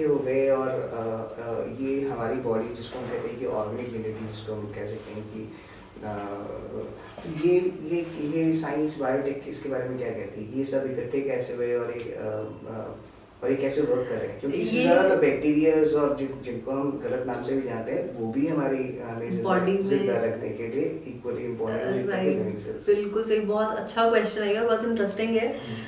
इकट्ठे हो गए और ये हमारी बॉडी जिसको हम कहते हैं कि ऑर्गेनिक यूनिटी जिसको हम कह सकते हैं कि ये साइंस बायोटेक इसके बारे में क्या कहती है, ये सब इकट्ठे कैसे हुए और ये कैसे वर्क कर रहे हैं, क्योंकि इससे ज़्यादा बैक्टीरियाज और जिनको हम गलत नाम से भी जानते हैं वो भी हमारी बॉडी जिंदा रखने के लिए इक्वली इम्पोर्टेंट है। बिल्कुल सही, बहुत अच्छा क्वेश्चन आएगा, बहुत इंटरेस्टिंग है।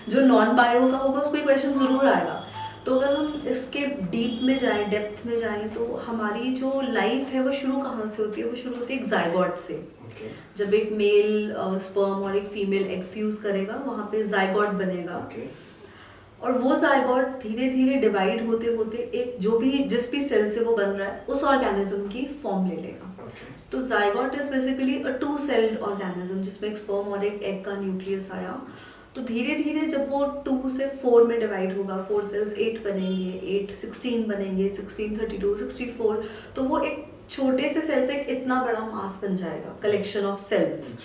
जो नॉन बायो का होगा उसको क्वेश्चन जरूर आएगा। तो अगर हम इसके डीप में जाएं, डेप्थ में जाएं, तो हमारी जो लाइफ है वो शुरू कहाँ से होती है? वो शुरू होती है एक जाइगोट से। जब एक मेल स्पर्म और एक फीमेल एग फ्यूज करेगा, वहाँ पे जाइगोट बनेगा। और वो जाइगोट धीरे धीरे डिवाइड होते होते एक जिस भी सेल से वो बन रहा है उस ऑर्गेनिज्म की फॉर्म ले लेगा। तो zygote is basically a two celled organism जिसमें एक स्पर्म और एक एग का न्यूक्लियस आया। तो धीरे धीरे जब वो 2 से 4 में डिवाइड होगा, 4 सेल्स 8 बनेंगे, 8 16 बनेंगे, 16 32 64, तो वो एक छोटे से सेल से इतना बड़ा मास बन जाएगा, कलेक्शन ऑफ सेल्स।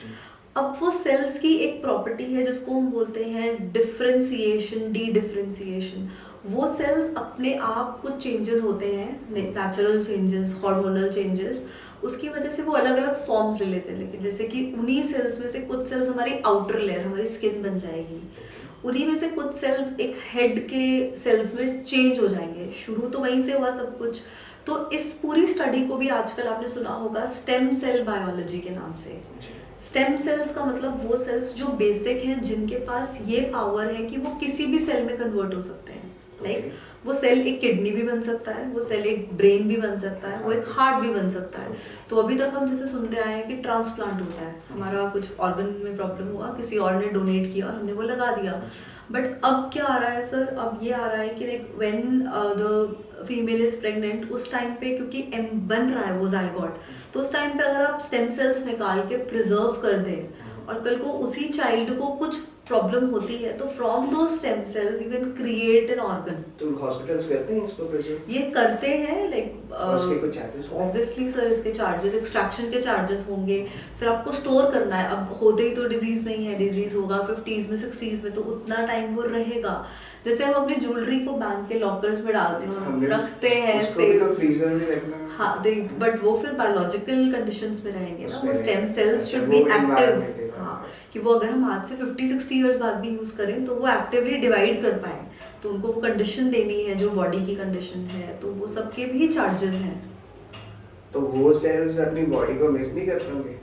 अब वो सेल्स की एक प्रॉपर्टी है जिसको हम बोलते हैं डिफरेंशिएशन, डी डिफरेंशिएशन। वो सेल्स अपने आप कुछ चेंजेस होते हैं, नेचुरल चेंजेस, हार्मोनल चेंजेस, उसकी वजह से वो अलग अलग फॉर्म्स ले लेते हैं। लेकिन जैसे कि उन्हीं सेल्स में से कुछ सेल्स हमारी आउटर लेयर, हमारी स्किन बन जाएगी, उन्हीं में से कुछ सेल्स एक हेड के सेल्स में चेंज हो जाएंगे। शुरू तो वहीं से हुआ सब कुछ। तो इस पूरी स्टडी को भी आजकल आपने सुना होगा स्टेम सेल बायोलॉजी के नाम से। स्टेम सेल्स का मतलब वो सेल्स जो बेसिक हैं, जिनके पास ये पावर है कि वो किसी भी सेल में कन्वर्ट हो सकते हैं। लाइक वो सेल एक किडनी भी बन सकता है, वो सेल एक ब्रेन भी बन सकता है, वो एक हार्ट भी बन सकता है। तो अभी तक हम जैसे सुनते आए हैं कि ट्रांसप्लांट होता है, हमारा कुछ ऑर्गन में प्रॉब्लम हुआ, किसी और ने डोनेट किया और हमने वो लगा दिया। बट अब क्या आ रहा है सर? अब ये आ रहा है कि like when the female is pregnant, उस टाइम पे क्योंकि बन रहा है वो जाइगोट, तो उस टाइम पे अगर आप स्टेम सेल्स निकाल के प्रिजर्व कर दें और कल को उसी चाइल्ड को कुछ प्रॉब्लम होती है, तो फ्रॉम दो stem cells you can create an organ. तो हॉस्पिटल्स करते हैं इसको प्रिजर्व? ये करते हैं, लाइक उसके कुछ चार्जेस ऑब्वियसली सर, इसके चार्जेस, एक्सट्रैक्शन के चार्जेस होंगे, फिर आपको स्टोर करना है। अब होते ही तो डिजीज नहीं है, डिजीज होगा 50s में 60s में, तो उतना टाइम वो रहेगा। जैसे हम अपनी ज्वेलरी को बैंक के लॉकर्स में डालते हैं और रखते हैं फ्रीजर में रखना। हाँ, बट वो फिर बायोलॉजिकल कंडीशंस में रहेंगे ना, वो stem cells should be active. हाँ, कि वो अगर हम आज से 50-60 इयर्स बाद भी यूज करें तो वो एक्टिवली डिवाइड कर पाए, तो उनको वो कंडीशन देनी है जो बॉडी की कंडीशन है, तो वो सबके भी चार्जेस हैं। तो वो सेल्स अपनी बॉडी को मिस नहीं करते होंगे?